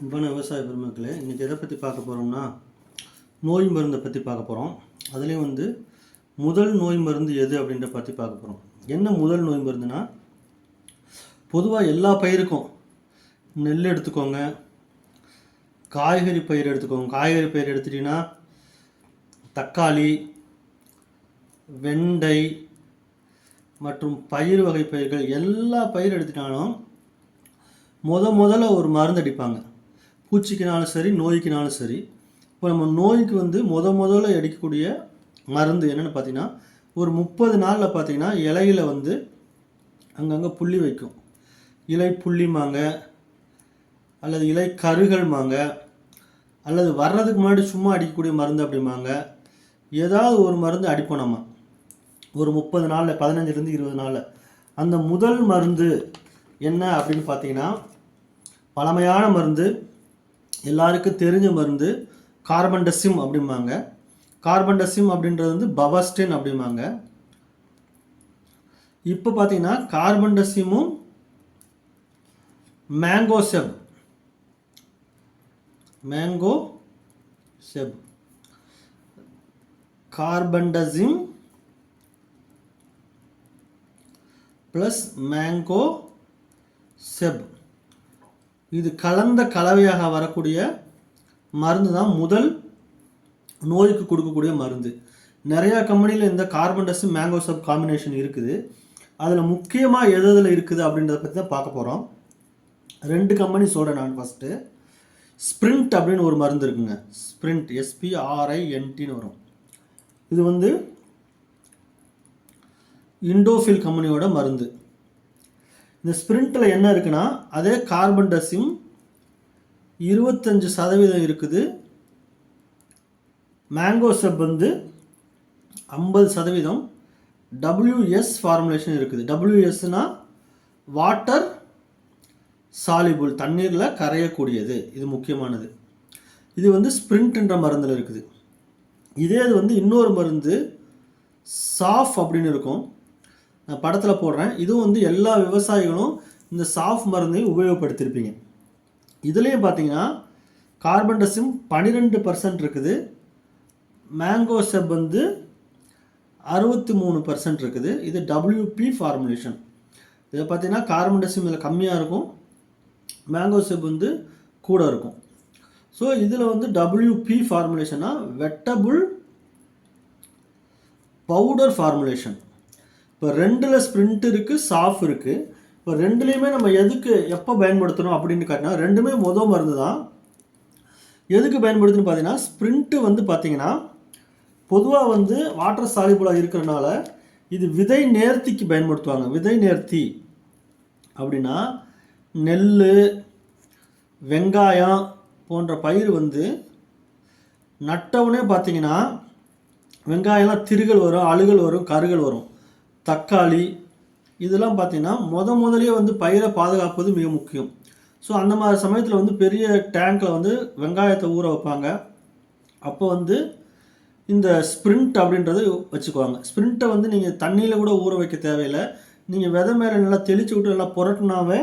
அன்பான விவசாய பெருமக்களே, இன்றைக்கி எதை பற்றி பார்க்க போகிறோம்னா நோய் மருந்தை பற்றி பார்க்க போகிறோம். அதுலேயும் முதல் நோய் மருந்து எது அப்படின்ற பற்றி பார்க்க போகிறோம். என்ன முதல் நோய் மருந்துனா, பொதுவாக எல்லா பயிருக்கும் நெல் எடுத்துக்கோங்க, காய்கறி பயிர் எடுத்துக்கோங்க. காய்கறி பயிர் எடுத்துட்டிங்கன்னா தக்காளி, வெண்டை மற்றும் பயிர் வகை பயிர்கள் எல்லா பயிர் எடுத்துட்டாலும் முதல்ல ஒரு மருந்து அடிப்பாங்க. பூச்சிக்குனாலும் சரி, நோய்க்குனாலும் சரி. இப்போ நம்ம நோய்க்கு முதல்ல அடிக்கக்கூடிய மருந்து என்னென்னு பார்த்தீங்கன்னா, ஒரு 30 நாளில் பார்த்தீங்கன்னா இலையில் அங்கங்கே புள்ளி வைக்கும். இலை புள்ளிமாங்க, அல்லது இலை கருகள்மாங்க, அல்லது வர்றதுக்கு முன்னாடி சும்மா அடிக்கக்கூடிய மருந்து அப்படிம்பாங்க. ஏதாவது ஒரு மருந்து அடிப்போம் நம்ம ஒரு 30 நாளில், 15லேருந்து 20 நாளில். அந்த முதல் மருந்து என்ன அப்படின்னு பார்த்தீங்கன்னா, பழமையான மருந்து, எல்லாருக்கும் தெரிஞ்ச மருந்து கார்பன்டசிம் அப்படிம்பாங்க. கார்பன்டசிம் அப்படின்றது பவஸ்டின் அப்படிம்பாங்க. இப்போ பார்த்தீங்கன்னா கார்பன்டசிமும் மேங்கோசெப் கார்பன்டசிம் ப்ளஸ் மேங்கோசெப் இது கலந்த கலவையாக வரக்கூடிய மருந்து தான் முதல் நோய்க்கு கொடுக்கக்கூடிய மருந்து. நிறையா கம்பெனியில் இந்த கார்பன்டசிம் மேங்கோசெப் காம்பினேஷன் இருக்குது. அதில் முக்கியமாக எதில் இருக்குது அப்படின்றத பற்றி தான் பார்க்க போகிறோம். 2 கம்பெனி சொல்கிறேன் நான். ஃபஸ்ட்டு ஸ்ப்ரிண்ட் அப்படின்னு ஒரு மருந்து இருக்குங்க. ஸ்ப்ரிண்ட் SPRINTன்னு வரும். இது இண்டோஃபில் கம்பெனியோட மருந்து. இந்த ஸ்ப்ரிண்ட்டில் என்ன இருக்குன்னா, அதே கார்பன்டசிம் 25% இருக்குது. மேங்கோசெப் 50%. WS ஃபார்முலேஷன் இருக்குது. WSனா வாட்டர் சாலிபிள், தண்ணீரில் கரையக்கூடியது. இது முக்கியமானது. இது ஸ்ப்ரிண்ட்ன்ற மருந்தில் இருக்குது. இதே இன்னொரு மருந்து சாஃப் அப்படின்னு இருக்கும். நான் படத்தில் போடுறேன். இதுவும் எல்லா விவசாயிகளும் இந்த சாஃப் மருந்தை உபயோகப்படுத்தியிருப்பீங்க. இதுலேயும் பார்த்தீங்கன்னா கார்பன்டசிம் 12% இருக்குது. மேங்கோசெப் 63% இருக்குது. இது WP ஃபார்முலேஷன். இதை பார்த்தீங்கன்னா கார்பன்டசிம் இதில் கம்மியாக இருக்கும், மேங்கோசெப் கூட இருக்கும். ஸோ இதில் WP ஃபார்முலேஷனா வெட்டபுள் பவுடர் ஃபார்முலேஷன். இப்போ 2ல் ஸ்ப்ரிண்ட் இருக்குது, சாஃப் இருக்குது. இப்போ 2லேயுமே நம்ம எதுக்கு எப்போ பயன்படுத்தணும் அப்படின்னு காட்டினா, 2மே மருந்து தான். எதுக்கு பயன்படுத்துன்னு பார்த்தீங்கன்னா, ஸ்ப்ரிண்ட்டு பார்த்தீங்கன்னா பொதுவாக வாட்டர் சாலிபிளாக இருக்கிறனால இது விதை நேர்த்திக்கு பயன்படுத்துவாங்க. விதை நேர்த்தி அப்படின்னா நெல், வெங்காயம் போன்ற பயிர் நட்டவுடனே பார்த்தீங்கன்னா வெங்காயம்லாம் திருகள் வரும், அழுகல் வரும், கருகள் வரும். தக்காளி இதெல்லாம் பார்த்தீங்கன்னா முதலே பயிரை பாதுகாப்பது மிக முக்கியம். ஸோ அந்த மாதிரி சமயத்தில் பெரிய டேங்கில் வெங்காயத்தை ஊற வைப்பாங்க. அப்போ இந்த ஸ்ப்ரிண்ட் அப்படின்றது வச்சுக்குவாங்க. ஸ்ப்ரிண்ட்டை நீங்கள் தண்ணியில் கூட ஊற வைக்க தேவையில்லை. நீங்கள் விதை மேலே நல்லா தெளித்து விட்டு நல்லா புரட்டினாவே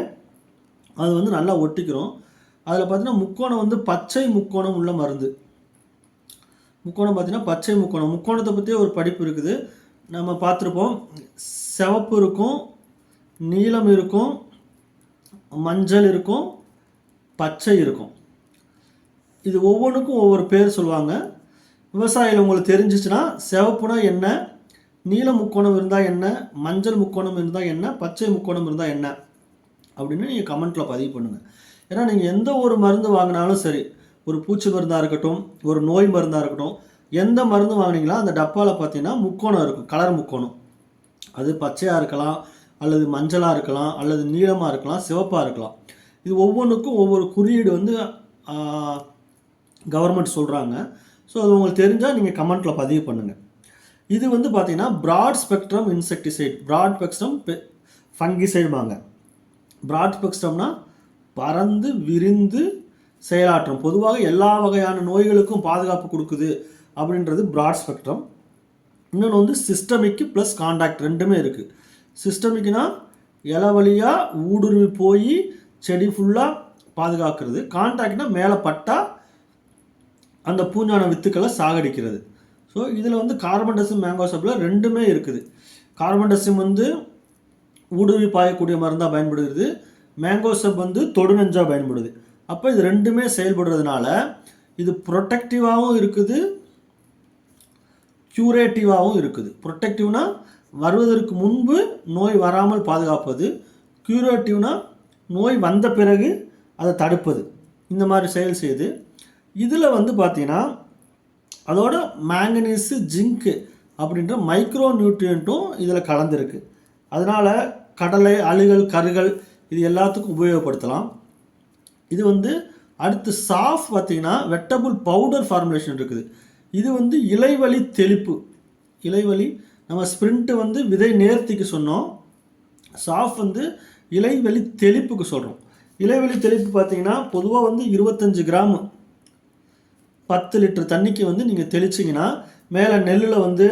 அது நல்லா ஒட்டிக்கிறோம். அதில் பார்த்தீங்கன்னா முக்கோணம் பச்சை முக்கோணம் உள்ள மருந்து. முக்கோணம் பார்த்தீங்கன்னா பச்சை முக்கோணம். முக்கோணத்தை பற்றியே ஒரு படிப்பு இருக்குது, நம்ம பார்த்துருப்போம். சிவப்பு இருக்கும், நீலம் இருக்கும், மஞ்சள் இருக்கும், பச்சை இருக்கும். இது ஒவ்வொன்றுக்கும் ஒவ்வொரு பேர் சொல்லுவாங்க. விவசாயிகள் உங்களுக்கு தெரிஞ்சிச்சுன்னா சிவப்புனா என்ன, நீல முக்கோணம் இருந்தால் என்ன, மஞ்சள் முக்கோணம் இருந்தால் என்ன, பச்சை முக்கோணம் இருந்தால் என்ன அப்படின்னு நீங்கள் கமெண்ட்டில் பதிவு பண்ணுங்கள். ஏன்னா நீங்கள் எந்த ஒரு மருந்து வாங்கினாலும் சரி, ஒரு பூச்சி மருந்தாக இருக்கட்டும், ஒரு நோய் மருந்தாக இருக்கட்டும், எந்த மருந்து வாங்கினீங்களோ அந்த டப்பாவில் பார்த்தீங்கன்னா முக்கோணம் இருக்கும், கலர் முக்கோணம். அது பச்சையாக இருக்கலாம், அல்லது மஞ்சளாக இருக்கலாம், அல்லது நீளமாக இருக்கலாம், சிவப்பாக இருக்கலாம். இது ஒவ்வொன்றுக்கும் ஒவ்வொரு குறியீடு கவர்மெண்ட் சொல்கிறாங்க. ஸோ அது உங்களுக்கு தெரிஞ்சால் நீங்கள் கமெண்ட்டில் பதிவு பண்ணுங்கள். இது பார்த்தீங்கன்னா broad spectrum insecticide, broad spectrum ஃபங்கிசைடுவாங்க. ப்ராட் ஸ்பெக்ட்ரம்னா பறந்து விரிந்து செயலாற்றும், பொதுவாக எல்லா வகையான நோய்களுக்கும் பாதுகாப்பு கொடுக்குது அப்படின்றது ப்ராட் ஸ்பெக்ட்ரம். இன்னொன்று சிஸ்டமிக்கு ப்ளஸ் காண்டாக்ட் 2மே இருக்குது. சிஸ்டமிக்னா இலை வழியாக ஊடுருவி போய் செடி ஃபுல்லாக பாதுகாக்கிறது. கான்டாக்ட்னா மேலே பட்டா அந்த பூஞ்சான வித்துக்களை சாகடிக்கிறது. ஸோ இதில் வந்து கார்பன்டசிம் மேங்கோசப்பில் ரெண்டுமே இருக்குது. கார்பன்டசிம் வந்து ஊடுருவி பாயக்கூடிய மருந்தாக பயன்படுகிறது, மேங்கோசப் வந்து தொடுநஞ்சாக பயன்படுது. அப்போ இது ரெண்டுமே செயல்படுறதுனால இது ப்ரொடெக்டிவாகவும் இருக்குது, க்யூரேட்டிவாகவும் இருக்குது. ப்ரொடெக்டிவ்னா வருவதற்கு முன்பு நோய் வராமல் பாதுகாப்பது, க்யூரேட்டிவ்னா நோய் வந்த பிறகு அதை தடுப்பது. இந்த மாதிரி செயல் செய்யுது. இதில் வந்து பார்த்தீங்கன்னா அதோட மேங்கனீஸு, ஜிங்க்கு அப்படின்ற மைக்ரோ நியூட்ரியண்ட்டும் இதில் கலந்துருக்கு. அதனால் கடலை, அழுகல், கருகள் இது எல்லாத்துக்கும் உபயோகப்படுத்தலாம். இது வந்து அடுத்து சாஃப் பார்த்தீங்கன்னா வெட்டபுள் பவுடர் ஃபார்முலேஷன் இருக்குது. இது வந்து இலைவழி தெளிப்பு. இலைவழி நம்ம ஸ்ப்ரிண்ட்டு வந்து விதை நேர்த்திக்கு சொன்னோம், சாஃப் வந்து இலைவழி தெளிப்புக்கு சொல்கிறோம். இலைவழி தெளிப்பு பார்த்தீங்கன்னா பொதுவாக வந்து 25 கிராம் 10 லிட்டர் தண்ணிக்கு வந்து நீங்கள் தெளிச்சிங்கன்னா மேலே நெல்லில் வந்து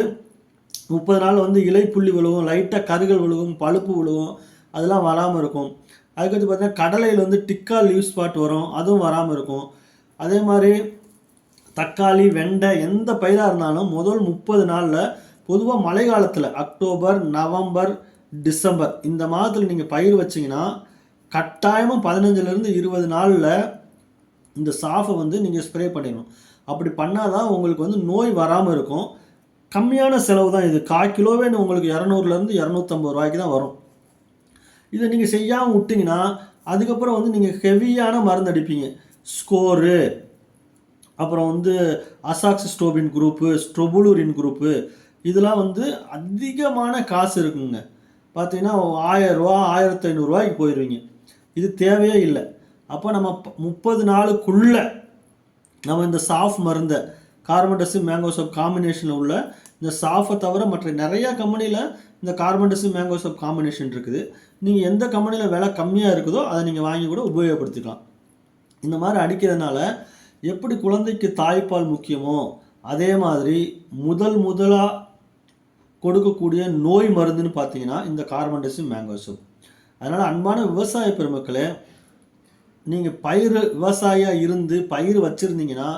30 நாள் வந்து இலை புள்ளி விழுவும், லைட்டாக கருகள் விழுவும், பழுப்பு விழுவும், அதெல்லாம் வராமல் இருக்கும். அதுக்கடுத்து பார்த்தீங்கன்னா கடலையில் வந்து டிக்கா லீவ் ஸ்பாட் வரும், அதுவும் வராமல் இருக்கும். அதே மாதிரி தக்காளி, வெண்டை எந்த பயிராக இருந்தாலும் முதல் 30 நாளில் பொதுவாக மழை காலத்தில் அக்டோபர், நவம்பர், டிசம்பர் இந்த மாதத்தில் நீங்கள் பயிர் வச்சிங்கன்னா கட்டாயமாக 15லேருந்து 20 நாளில் இந்த சாஃபை வந்து நீங்கள் ஸ்ப்ரே பண்ணிடணும். அப்படி பண்ணால் தான் உங்களுக்கு வந்து நோய் வராமல் இருக்கும். கம்மியான செலவு தான் இது. 1/4 கிலோவே உங்களுக்கு 200லேருந்து 250 ரூபாய்க்கு தான் வரும். இதை நீங்கள் செய்யாமல் விட்டிங்கன்னா அதுக்கப்புறம் வந்து நீங்கள் ஹெவியான மருந்து அடிப்பீங்க. ஸ்கோரு, அப்புறம் வந்து அசாக்சிஸ்டோபின் குரூப்பு, ஸ்ட்ரோபுலுரின் குரூப்பு, இதெல்லாம் வந்து அதிகமான காசு இருக்குங்க. பார்த்தீங்கன்னா 1000 ரூபா 1500 ரூபாய்க்கு போயிடுவீங்க. இது தேவையே இல்லை. அப்போ நம்ம 30 நாளுக்குள்ளே நம்ம இந்த சாஃப் மருந்தை கார்பன்டசிம் மேங்கோசப் காம்பினேஷனில் உள்ள இந்த சாஃபை தவிர மற்ற நிறையா கம்பெனியில் இந்த கார்பன்டசிம் மேங்கோசப் காம்பினேஷன் இருக்குது. நீங்கள் எந்த கம்பெனியில் விலை கம்மியாக இருக்குதோ அதை நீங்கள் வாங்கி கூட உபயோகப்படுத்திக்கலாம். இந்த மாதிரி அடிக்கிறதுனால எப்படி குழந்தைக்கு தாய்ப்பால் முக்கியமோ அதே மாதிரி முதலாக கொடுக்கக்கூடிய நோய் மருந்துன்னு பார்த்தீங்கன்னா இந்த கார்பன்டசிம் மேங்கோசப். அதனால் அன்பான விவசாய பெருமக்களே, நீங்கள் விவசாயியாக இருந்து பயிர் வச்சுருந்தீங்கன்னா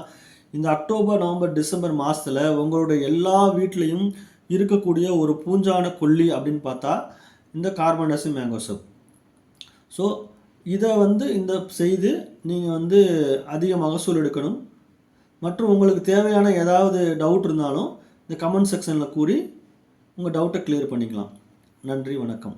இந்த அக்டோபர், நவம்பர், டிசம்பர் மாதத்தில் உங்களுடைய எல்லா வீட்லேயும் இருக்கக்கூடிய ஒரு பூஞ்சான கொல்லி அப்படின்னு பார்த்தா இந்த கார்பன்டசிம் மேங்கோசப். ஸோ இதை வந்து இந்த செய்து நீங்கள் வந்து அதிக மகசூல் எடுக்கணும். மற்றும் உங்களுக்கு தேவையான ஏதாவது டவுட் இருந்தாலும் இந்த கமெண்ட் செக்ஷனில் கூறி உங்கள் டவுட்டை கிளியர் பண்ணிக்கலாம். நன்றி, வணக்கம்.